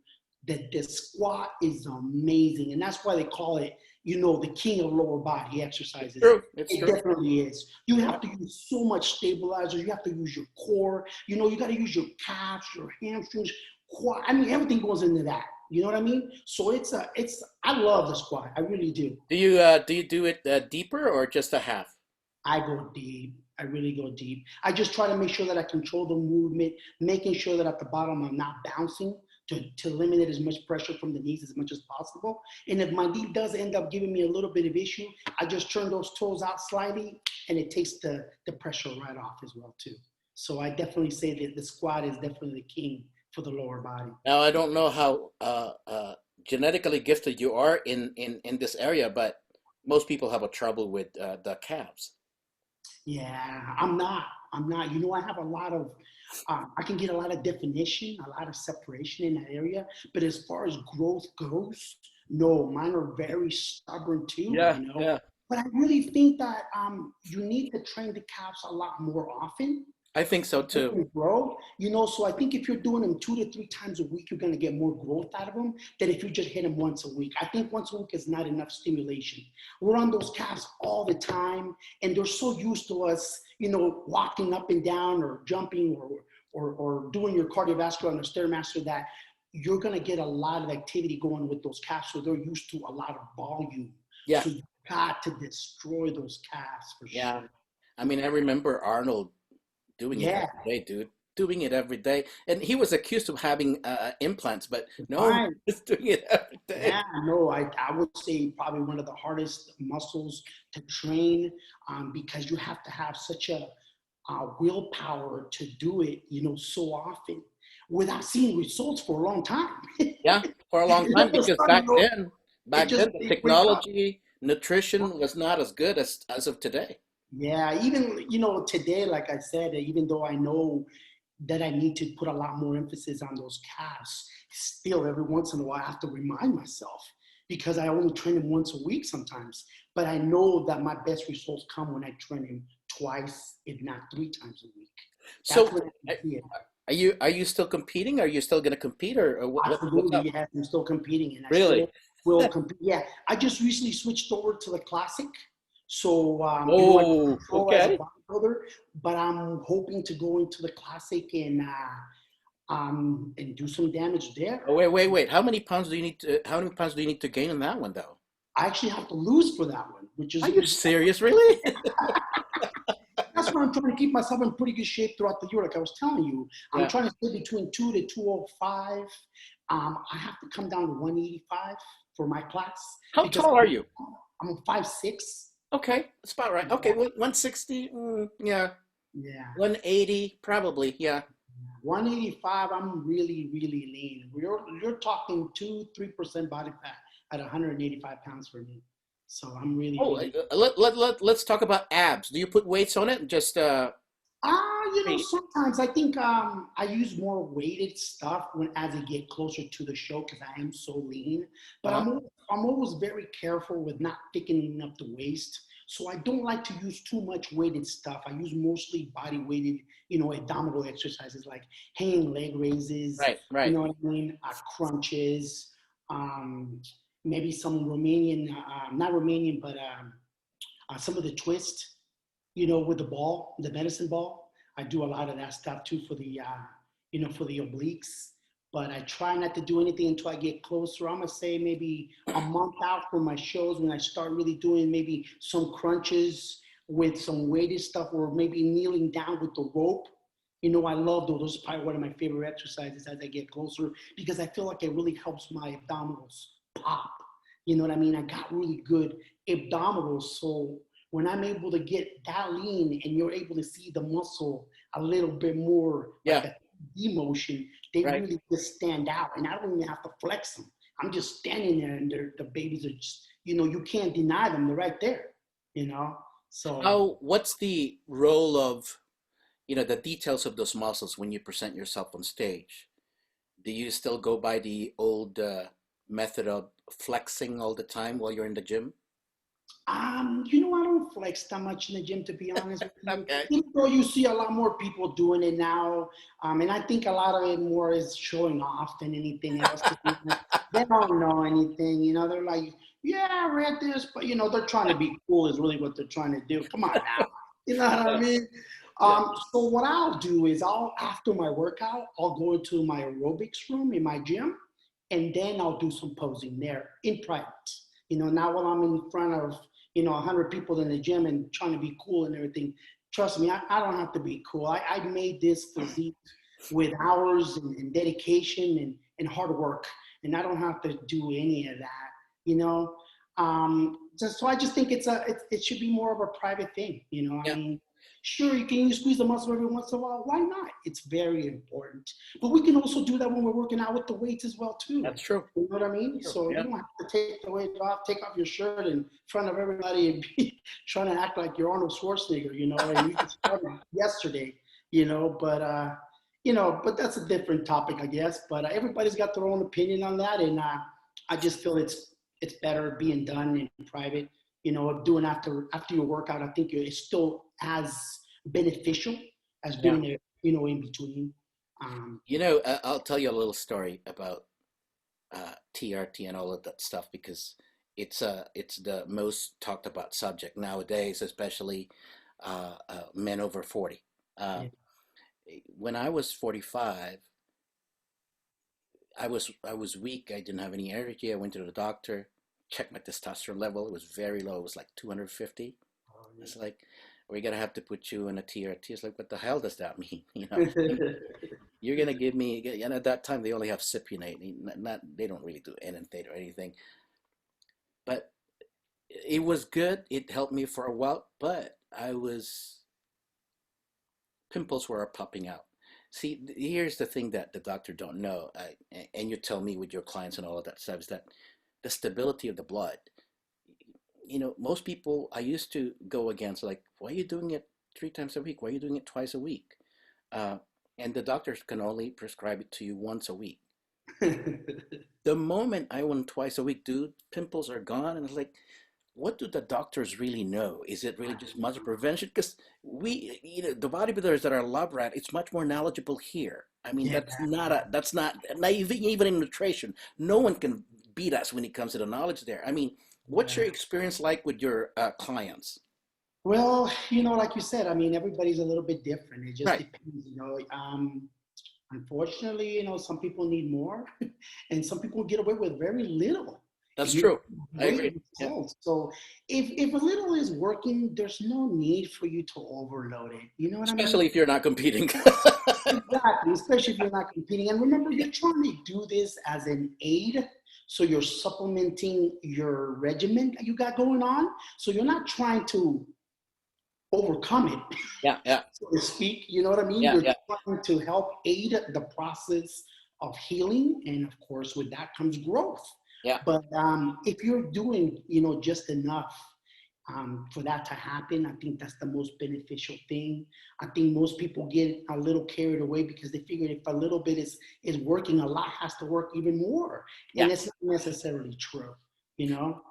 the squat is amazing. And that's why they call it, the king of lower body exercises. True. It's It true. definitely is. You have to use so much stabilizer. You have to use your core. You got to use your calves, your hamstrings, quad. I mean, everything goes into that. You know what I mean? So I love the squat. I really do. Do you do it deeper or just a half? I go deep. I really go deep. I just try to make sure that I control the movement, making sure that at the bottom I'm not bouncing to eliminate as much pressure from the knees as much as possible. And if my knee does end up giving me a little bit of issue, I just turn those toes out slightly and it takes the pressure right off as well too. So I definitely say that the squat is definitely the king for the lower body. Now I don't know how genetically gifted you are in this area, but most people have a trouble with the calves. Yeah, I'm not. I have a lot of, I can get a lot of definition, a lot of separation in that area. But as far as growth goes, no, mine are very stubborn too, Yeah, yeah. But I really think that you need to train the calves a lot more often. I think so too. Grow, so I think if you're doing them 2 to 3 times a week, you're going to get more growth out of them than if you just hit them once a week. I think once a week is not enough stimulation. We're on those calves all the time, and they're so used to us, walking up and down or jumping or doing your cardiovascular on the Stairmaster that you're going to get a lot of activity going with those calves, so they're used to a lot of volume. Yeah. So you've got to destroy those calves for Yeah. sure. I mean, I remember Arnold doing it Yeah. every day, dude. Doing it every day. And he was accused of having implants, but no, he Fine. was doing it every day. Yeah, no, I would say probably one of the hardest muscles to train because you have to have such a willpower to do it, so often without seeing results for a long time. Yeah, for a long And all time of a because sudden, back then the they wake up. technology, nutrition was not as good as of today. Yeah, even, today, like I said, even though I know that I need to put a lot more emphasis on those calves, still every once in a while I have to remind myself because I only train them once a week sometimes. But I know that my best results come when I train them twice, if not 3 times a week. That's So when I see it. are you still competing? Are you still going to compete, or what's Absolutely, up? yes. I'm still competing, and I Really? still will compete. Yeah, I just recently switched over to the classic. So, I Oh, control as a okay. bodybuilder, but I'm hoping to go into the classic and do some damage there. Oh, wait. How many pounds do you need to gain in that one, though? I actually have to lose for that one, which Are is you serious, really? that's why I'm trying to keep myself in pretty good shape throughout the year. Like I was telling you, I'm Yeah. trying to stay between 2 to 205. I have to come down to 185 for my class How because tall are you? I'm 5'6". Okay, that's about right. Okay, 160, yeah. Yeah. 180, probably, yeah. 185, I'm really, really lean. You're talking 2-3% body fat at 185 pounds for me. So I'm really, Oh, really. let's talk about abs. Do you put weights on it? Just Hey. Sometimes I think I use more weighted stuff as I get closer to the show because I am so lean. But Uh-huh. I'm always very careful with not thickening up the waist. So I don't like to use too much weighted stuff. I use mostly body weighted, abdominal exercises like hanging leg raises, Right, you right. know what I mean, crunches, maybe some Romanian, not Romanian, but some of the twist, with the ball, the medicine ball. I do a lot of that stuff too for the obliques. But I try not to do anything until I get closer. I'm gonna say maybe a month out from my shows when I start really doing maybe some crunches with some weighted stuff, or maybe kneeling down with the rope. I love those. Those are probably one of my favorite exercises as I get closer because I feel like it really helps my abdominals pop. You know what I mean? I got really good abdominals, so when I'm able to get that lean and you're able to see the muscle a little bit more like Yeah, a demotion, they right. really just stand out. And I don't even have to flex them. I'm just standing there and the babies are just, you can't deny them. They're right there. So What's the role of, the details of those muscles when you present yourself on stage? Do you still go by the old method of flexing all the time while you're in the gym? I don't flex that much in the gym, to be honest with you. Okay. Even though you see a lot more people doing it now, and I think a lot of it more is showing off than anything else. To be honest. They don't know anything, they're like, yeah, I read this, but they're trying to be cool is really what they're trying to do. Come on now, you know what I mean? Yeah. So what I'll do is after my workout, I'll go into my aerobics room in my gym, and then I'll do some posing there in private. Now while I'm in front of 100 people in the gym and trying to be cool and everything. Trust me, I don't have to be cool. I made this physique with hours and dedication and hard work, and I don't have to do any of that, you know. So I just think it should be more of a private thing, I Yeah. mean, sure, you squeeze the muscle every once in a while. Why not? It's very important. But we can also do that when we're working out with the weights as well too. That's true. You know what I mean? True. So Yeah. you don't have to take the weight off, take off your shirt in front of everybody and be trying to act like you're Arnold Schwarzenegger, and you just started yesterday, but that's a different topic, I guess. But everybody's got their own opinion on that, and I just feel it's better being done in private. Doing after your workout, I think it's still as beneficial as Yeah. doing it, in between. I'll tell you a little story about TRT and all of that stuff because it's the most talked about subject nowadays, especially men over 40. Uh, Yeah. when I was 45, I was weak. I didn't have any energy. I went to the doctor, checked my testosterone level. It was very low. It was like 250. Oh, It's like, we're gonna have to put you in a TRT. It's like, what the hell does that mean? You're gonna give me, and at that time they only have cypionate. Not they don't really do enanthate or anything. But it was good. It helped me for a while, but pimples were popping out. See, here's the thing that the doctor don't know, and you tell me with your clients and all of that stuff is that the stability of the blood. Most people I used to go against like, why are you doing it 3 times a week? Why are you doing it twice a week? Uh, and the doctors can only prescribe it to you once a week. yeah. The moment I went twice a week, dude, pimples are gone, and it's like, what do the doctors really know? Is it really just muscle prevention? Because the bodybuilders that are lab rat, it's much more knowledgeable here. I mean, Yeah. that's not even in nutrition. No one can beat us when it comes to the knowledge there. I mean, what's your Yeah. experience like with your clients? Well, like you said, I mean, everybody's a little bit different. It just Right. depends. Unfortunately, some people need more, and some people get away with very little, That's and you true. I agree. great Yeah. results. So, if a little is working, there's no need for you to overload it. You know what I mean? Especially if you're not competing. Exactly, especially if you're not competing. And remember, you're trying to do this as an aid. So you're supplementing your regimen that you got going on. So you're not trying to overcome it, Yeah, yeah, so to speak. You know what I mean? yeah, You're yeah, trying to help aid the process of healing. And of course, with that comes growth. yeah. But if you're doing, just enough for that to happen, I think that's the most beneficial thing. I think most people get a little carried away because they figure if a little bit is working, a lot has to work even more. Yeah. And it's not necessarily true, you know?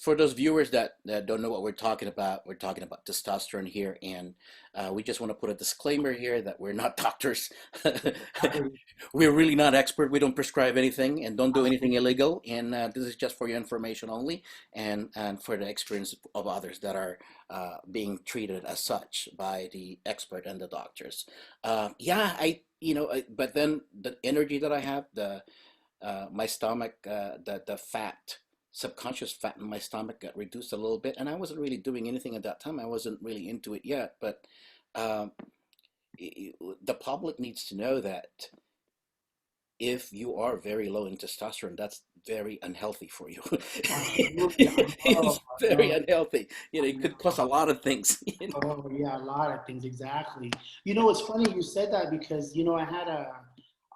For those viewers that don't know what we're talking about testosterone here, and we just want to put a disclaimer here that we're not doctors. We're really not expert. We don't prescribe anything and don't do anything illegal. And this is just for your information only, and for the experience of others that are being treated as such by the expert and the doctors. Yeah, but then the energy that I have, my stomach, the fat, subconscious fat in my stomach got reduced a little bit, and I wasn't really doing anything at that time. I wasn't really into it yet, but um, the public needs to know that if you are very low in testosterone, that's very unhealthy for you. Absolutely. It's I very know. unhealthy. It could cause a lot of things. Oh yeah, a lot of things, exactly. It's funny you said that because I had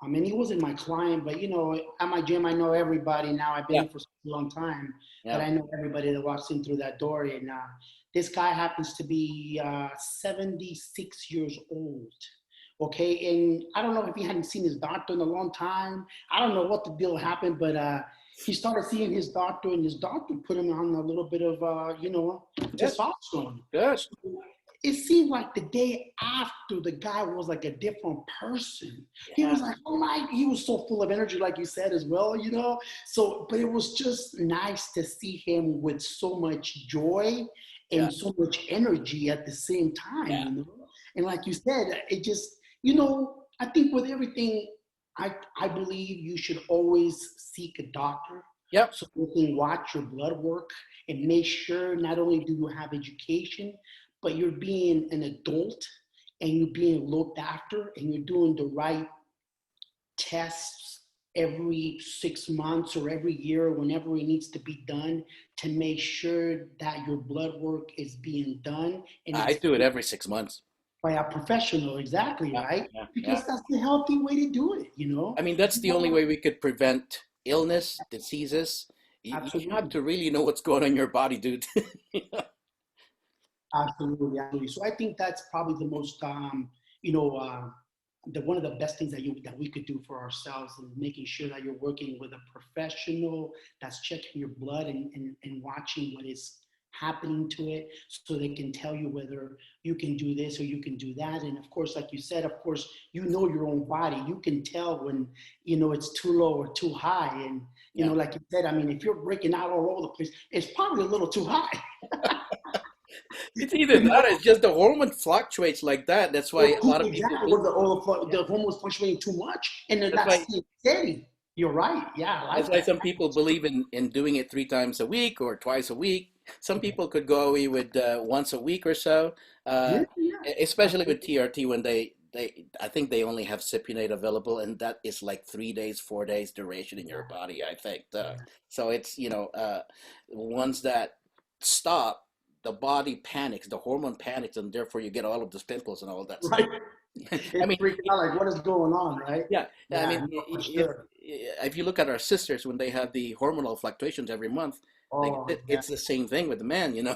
I mean, he wasn't my client, but at my gym, I know everybody now. I've been Yeah, in for such a long time that yeah, I know everybody that walks in through that door. And this guy happens to be 76 years old. Okay, and I don't know if he hadn't seen his doctor in a long time. I don't know what the deal happened, but he started seeing his doctor, and his doctor put him on a little bit of, Good. testosterone. Good. So it seemed like the day after, the guy was like a different person. He Yeah. was like, oh my, he was so full of energy, like you said as well, So, but it was just nice to see him with so much joy Yeah. and so much energy at the same time, Yeah. And like you said, it just, I think with everything, I believe you should always seek a doctor Yep. so you can watch your blood work and make sure not only do you have education, but you're being an adult and you're being looked after and you're doing the right tests every 6 months or every year, whenever it needs to be done, to make sure that your blood work is being done and I it's do it every 6 months. by a professional, exactly, Yeah. right? Yeah. Yeah. Because that's the healthy way to do it. I mean, that's the only way we could prevent illness, diseases. You have Absolutely. to really know what's going on in your body, dude. Absolutely, absolutely. So I think that's probably the most, one of the best things that we could do for ourselves, and making sure that you're working with a professional that's checking your blood and watching what is happening to it, so they can tell you whether you can do this or you can do that. And of course, like you said, of course, your own body. You can tell when it's too low or too high, and Yeah. like you said, I mean, if you're breaking out all over the place, it's probably a little too high. It's either that or it's just the hormone fluctuates like that. That's why a lot of people Exactly. do. The hormones fluctuating too much, and they're That's not why staying steady. You're right. Yeah, I that's like why that. some people believe in doing it 3 times a week or twice a week. Some people could go away with once a week or so, uh, Yeah, yeah. especially with Absolutely. TRT when they I think they only have cypionate available, and that is like 3 days, 4 days duration in your body, I think. So it's once that stop, the body panics, the hormone panics, and therefore you get all of those pimples and all that stuff. Right. I It's mean, freaking out like, what is going on, right? yeah, I Yeah, mean, no, for sure. if you look at our sisters when they have the hormonal fluctuations every month, like Oh, yeah, it's the same thing with the man. yeah,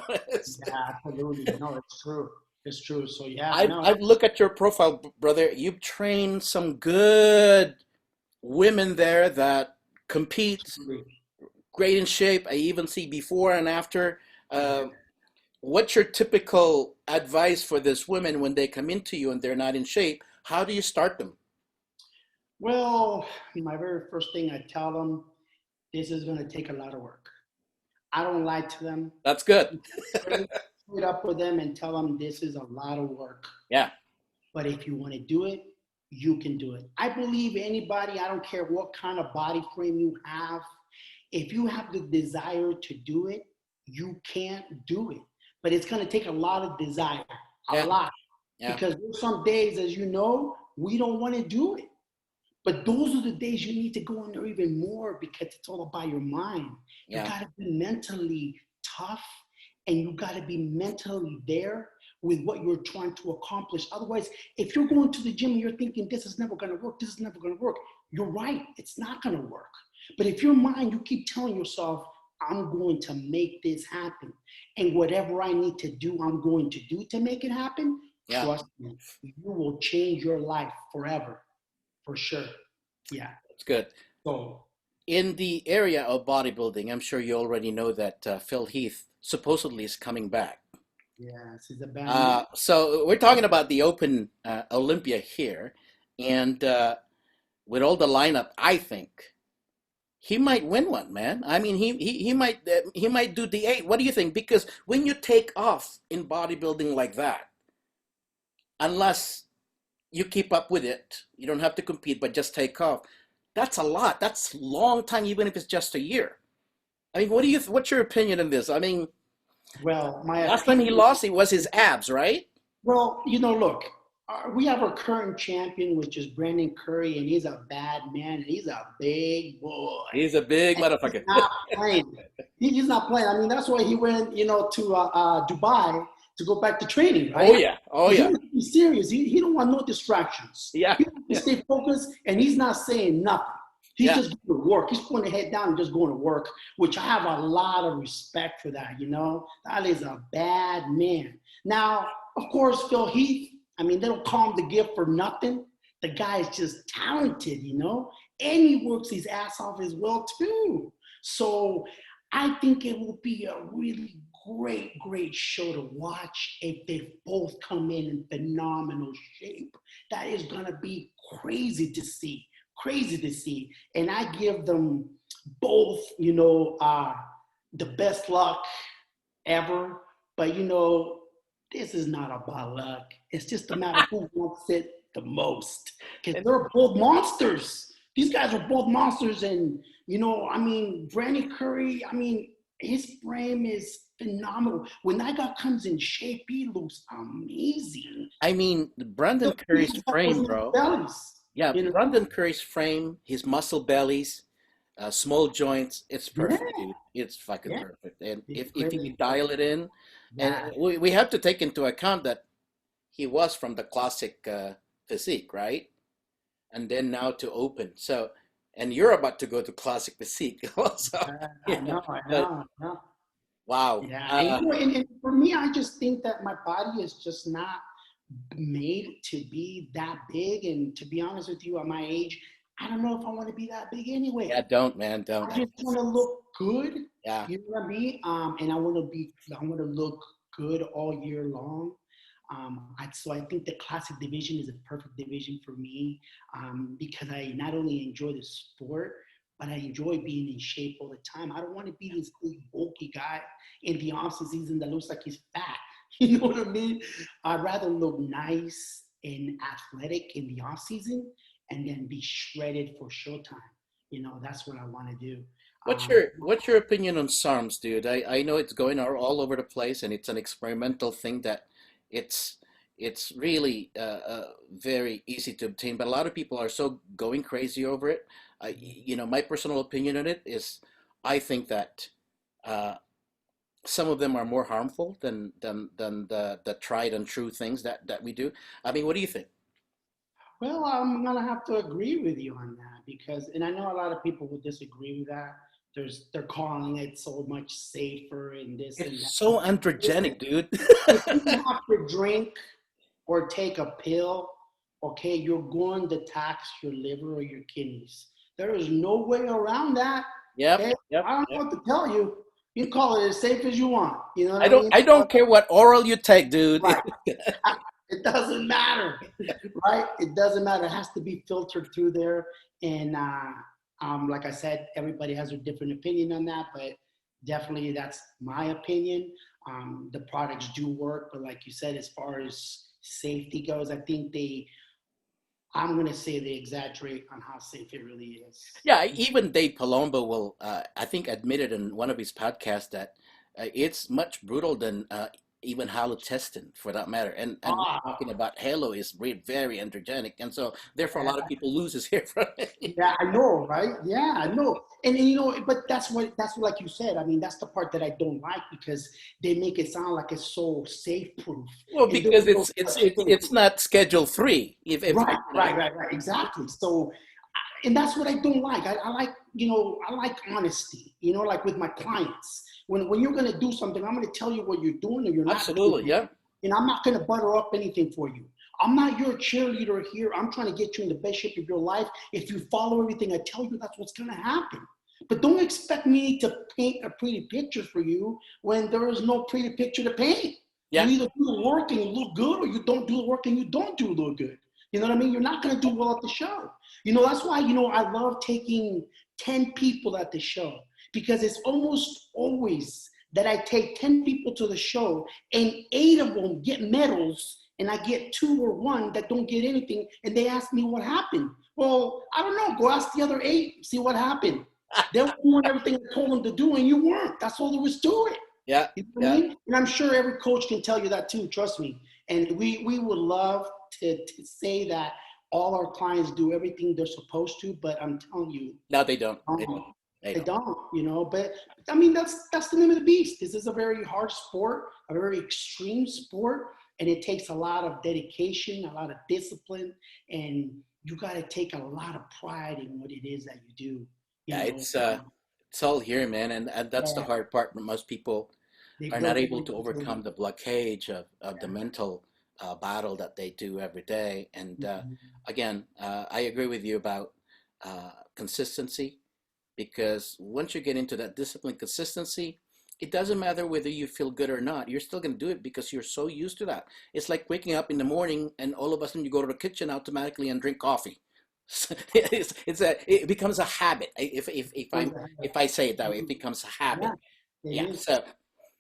absolutely. No, it's true. It's true. So yeah, I've no, I've looked at your profile, brother. You've trained some good women there that compete, absolutely. great in shape. I even see before and after. Yeah. Um, what's your typical advice for this women when they come into you and they're not in shape? How do you start them? Well, my very first thing I tell them, this is going to take a lot of work. I don't lie to them. That's good. Straight up with them and tell them this is a lot of work. Yeah, But if you want to do it, you can do it. I believe anybody, I don't care what kind of body frame you have, if you have the desire to do it, you can't do it. But it's going to take a lot of desire, a yeah, lot. yeah, Because there's some days, as you know, we don't want to do it. But those are the days you need to go in there even more, because it's all about your mind. You yeah, got to be mentally tough, and you got to be mentally there with what you're trying to accomplish. Otherwise, if you're going to the gym and you're thinking, this is never going to work, this is never going to work, you're right. It's not going to work. But if your mind, you keep telling yourself, I'm going to make this happen, and whatever I need to do, I'm going to do to make it happen, yeah. trust me, you will change your life forever. For sure. Yeah. That's good. So, In the area of bodybuilding, I'm sure you already know that Phil Heath supposedly is coming back. yes, he's a bad man. So we're talking about the Open Olympia here, and with all the lineup, I think he might win one, man. I mean, he might do the eight. What do you think? Because when you take off in bodybuilding like that, unless you keep up with it, you don't have to compete, but just take off. That's a lot. That's a long time, even if it's just a year. I mean, what's your opinion on this? I mean, Well, my last time he opinion, lost, it was his abs, right? well, look, we have our current champion, which is Brandon Curry, and he's a bad man, and he's a big boy. He's a big And he's motherfucker. not playing. He's not playing. I mean, that's why he went, to Dubai to go back to training, Oh right? yeah, oh He yeah, wants to be serious. He don't want no distractions. yeah, He wants to yeah, stay focused, and he's not saying nothing. He's yeah, just going to work. He's putting the head down and just going to work, which I have a lot of respect for that. That is a bad man. Now, of course, Phil Heath, I mean, they don't call him the gift for nothing. The guy is just talented, and he works his ass off as well, too. So I think it will be a really great show to watch if they both come in phenomenal shape. That is gonna be crazy to see, crazy to see. And I give them both, the best luck ever. But this is not about luck. It's just a matter of who wants it the most. Because they're both monsters. These guys are both monsters. And, Brandon Curry, his frame is phenomenal. When that guy comes in shape, he looks amazing. I mean, Brandon Curry's frame, bro. Bellies, Yeah, Brandon Curry's frame, his muscle bellies, small joints, it's perfect, Yeah, dude. It's fucking yeah. perfect. And It's if you great. dial it in, and Yeah. we have to take into account that he was from the classic physique, right? And then now to open. So, and you're about to go to classic physique also. I Yeah, know, I but know, I know. wow. Yeah, and for me, I just think that my body is just not made to be that big. And to be honest with you, at my age, I don't know if I want to be that big Yeah, anyway. don't, man, don't. I just want to look good. Yeah, You know what I mean? And I want to look good all year long. So I think the classic division is a perfect division for me because I not only enjoy the sport, but I enjoy being in shape all the time. I don't want to be this big bulky guy in the off season that looks like he's fat. You know what I mean? I'd rather look nice and athletic in the off season and then be shredded for showtime. That's what I want to do. Um, what's your opinion on Sarms, dude? I know it's going all over the place, and it's an experimental thing that it's it's really very easy to obtain, but a lot of people are so going crazy over it. My personal opinion on it is, I think that uh, some of them are more harmful than the tried and true things that we do. I mean, what do you think? well, I'm gonna have to agree with you on that because, and I know a lot of people will disagree with that. They're calling it so much safer and this and It's that. so Listen, androgenic, dude. if you have to drink or take a pill, okay, you're going to tax your liver or your kidneys. There is no way around that. Yep, Okay, yep, I don't know yep. what to tell you. You can call it as safe as you want. You know what I I don't mean? I don't care what oral you take, dude. Right. It doesn't matter, right? It doesn't matter. It has to be filtered through there. And like I said, everybody has a different opinion on that, but definitely that's my opinion. The products do work, but like you said, as far as safety goes, I'm going to say they exaggerate on how safe it really is. Yeah, even Dave Palumbo will, I think, admitted in one of his podcasts that it's much brutal than even halotestin, for that matter. And we're Ah, talking about halo is very androgenic, and so therefore a lot of people loses hair from it. yeah, I know, right? Yeah, I know. And but that's what, like you said. I mean, that's the part that I don't like because they make it sound like it's so safe proof, Well, and there's because no it's such it's thing. it's not Schedule 3. If Right, right, right, right. Exactly. So, and that's what I don't like. I like, I like honesty. Like with my clients, when you're gonna do something, I'm gonna tell you what you're doing or you're not absolutely, doing, yeah, and I'm not gonna butter up anything for you. I'm not your cheerleader here. I'm trying to get you in the best shape of your life. If you follow everything I tell you, that's what's gonna happen. But don't expect me to paint a pretty picture for you when there is no pretty picture to paint. You yeah. either do the work and you look good, or you don't do the work and you don't do look good. You know what I mean? You're not going to do well at the show. That's why, I love taking 10 people at the show because it's almost always that I take 10 people to the show and 8 of them get medals and I get 2 or 1 that don't get anything and they ask me what happened. Well, I don't know. Go ask the other 8, see what happened. They were doing everything I told them to do and you weren't. That's all there was to it. Yeah, You know what I yeah. mean? And I'm sure every coach can tell you that too, trust me. And we would love to say that all our clients do everything they're supposed to, but I'm telling you, No, they don't. They don't. um, They they don't. don't. But I mean, that's the name of the beast. This is a very hard sport, a very extreme sport, and it takes a lot of dedication, a lot of discipline, and you got to take a lot of pride in what it is that you do. You Yeah, know, it's all here, man, and that's the yeah, hard part. Most people they are not built able to it. overcome the blockage of the mental battle that they do every day. And Mhm. again, I agree with you about consistency. because once you get into that discipline consistency, it doesn't matter whether you feel good or not. You're still going to do it because you're so used to that. It's like waking up in the morning and all of a sudden you go to the kitchen automatically and drink coffee. It becomes a habit. If I say it that way, it becomes a habit. Yeah, it Yeah. is.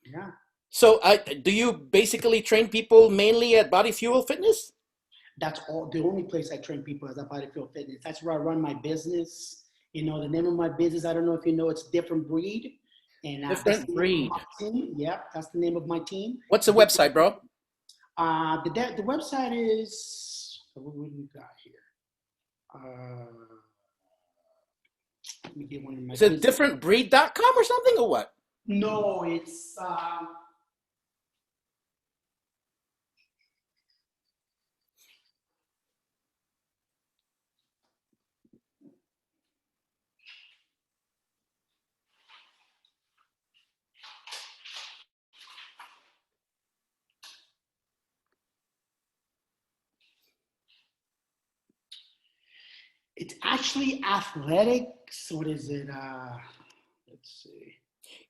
Yeah. So do you basically train people mainly at Body Fuel Fitness? That's all. The only place I train people is at Bodyfield Fitness. That's where I run my business. You know, the name of my business, I don't know if you know, it's Different Breed. And that's Different the name of breed. my team. Yep, that's the name of my team. What's the website, bro? The website is, what do we got here? Let me get one of my Is it business. differentbreed.com or something or what? No, it's, it's actually athletics. What is it? Let's see.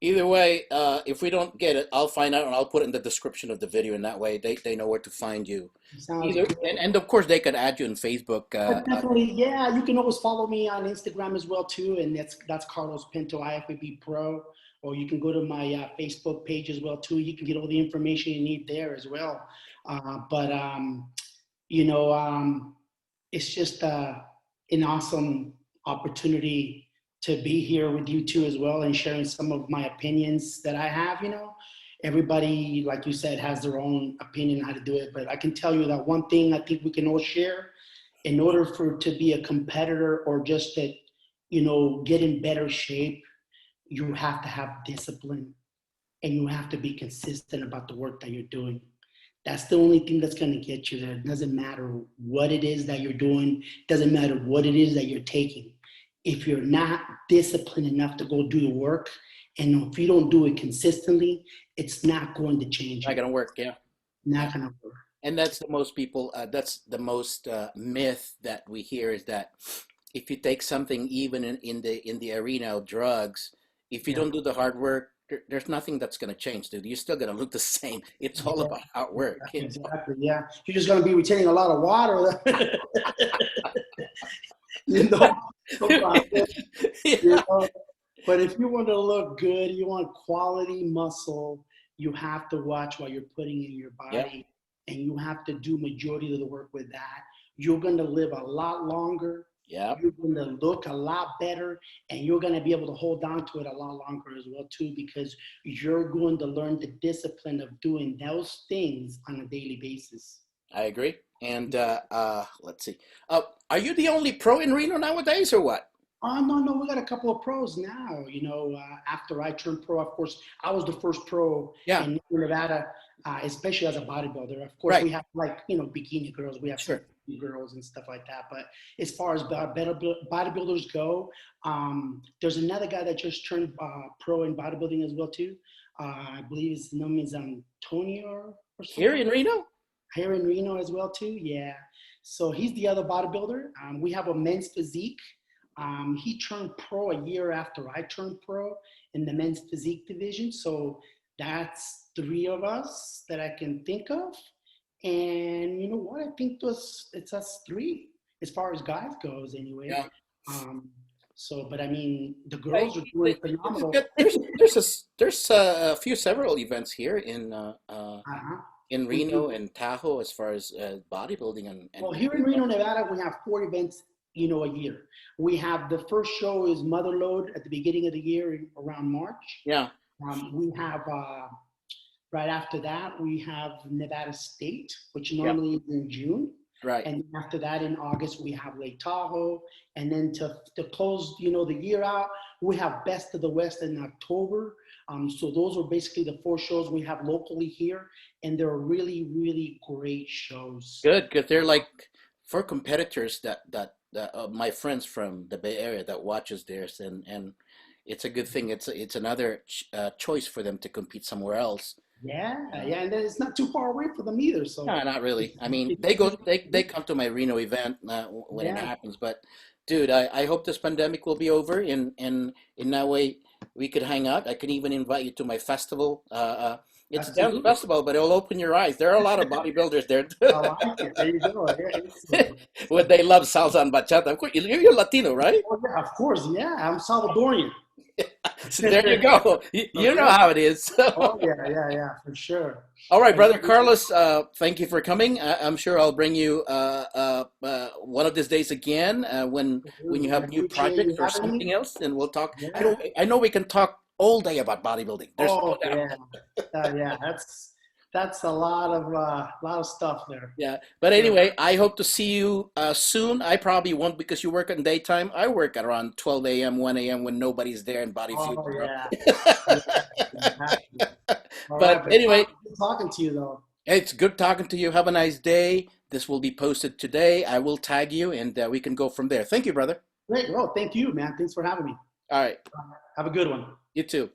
Either way, if we don't get it, I'll find out and I'll put it in the description of the video, and that way they know where to find you. Sounds Either good. and of course they could add you on Facebook. Definitely, yeah. You can always follow me on Instagram as well too, and that's Carlos Pinto, IFBB Pro. Or you can go to my Facebook page as well too. You can get all the information you need there as well. But you know, it's just an awesome opportunity to be here with you two as well and sharing some of my opinions that I have. You know, everybody, like you said, has their own opinion how to do it, but I can tell you that one thing I think we can all share in order for to be a competitor or just to, you know, get in better shape, you have to have discipline and you have to be consistent about the work that you're doing. That's the only thing that's going to get you there. It doesn't matter what it is that you're doing. It doesn't matter what it is that you're taking. If you're not disciplined enough to go do the work, and if you don't do it consistently, it's not going to change. Not gonna work, yeah. Not going to work. And that's the most people. That's the most myth that we hear is that if you take something even in the arena of drugs, if you Yeah. don't do the hard work, there's nothing that's gonna change, dude. You're still gonna look the same. It's all Yeah. about hard work. Exactly. Yeah. You're just going to be retaining a lot of water. you know, you know, but if you want to look good, you want quality muscle, you have to watch what you're putting in your body, and you have to do majority of the work with that. You're going to live a lot longer. Yeah. You're going to look a lot better, and you're going to be able to hold on to it a lot longer as well too, because you're going to learn the discipline of doing those things on a daily basis. I agree. And let's see. Are you the only pro in Reno nowadays, or what? No, we got a couple of pros now. You know, after I turned pro, of course, I was the first pro Yeah. in Nevada, especially as a bodybuilder. Of course, Right. we have like, you know, bikini girls, we have Sure. girls and stuff like that. But as far as better bodybuilders go, there's another guy that just turned pro in bodybuilding as well too. I believe his name is Antonio or something. Here in Reno? Here in Reno as well too, yeah. So he's the other bodybuilder. We have a men's physique. He turned pro a year after I turned pro in the men's physique division. So that's three of us that I can think of. And you know what? I think it's us three as far as guys goes anyway. Yeah. But I mean, the girls are doing phenomenal. There's several events here in Reno and Tahoe as far as bodybuilding and well, here in Reno, Nevada, we have 4 events, you know, a year. We have the first show is Motherload at the beginning of the year around March. Yeah. We have right after that we have Nevada State, which normally is in June. Right. And after that in August we have Lake Tahoe, and then to close, you know, the year out, we have Best of the West in October. So those are basically the 4 shows we have locally here, and they're really, really great shows. Good, because they're like for competitors that my friends from the Bay Area that watches theirs, and it's a good thing. It's another choice for them to compete somewhere else. Yeah, and then it's not too far away for them either. So no, not really. I mean, they come to my Reno event when it happens, but Dude, I hope this pandemic will be over, and in that way we could hang out. I can even invite you to my festival. It's a dance Absolutely. festival, but it'll open your eyes. There are a lot of bodybuilders there I like it. There you go. Yeah, when they love salsa and bachata. Of course, you're Latino, right? oh, yeah, of course. Yeah, I'm Salvadorian. So there you go. You know how it is. Oh yeah, yeah, yeah, for sure. All right, And brother Carlos, thank you for coming. I'm sure I'll bring you one of these days again when you I have new appreciate projects you or having me. something else, and we'll talk. Yeah. I know we can talk all day about bodybuilding. There's no Oh doubt. yeah, yeah. That's a lot of stuff there. Yeah, but Sure. anyway, I hope to see you soon. I probably won't because you work in daytime. I work at around 12 a.m., 1 a.m. when nobody's there in Body Oh Future. yeah, yeah, exactly. All right, But but anyway, good talking to you though. it's good talking to you. Have a nice day. This will be posted today. I will tag you, and we can go from there. Thank you, brother. Great, well, thank you, man. Thanks for having me. All right. Have a good one. You too.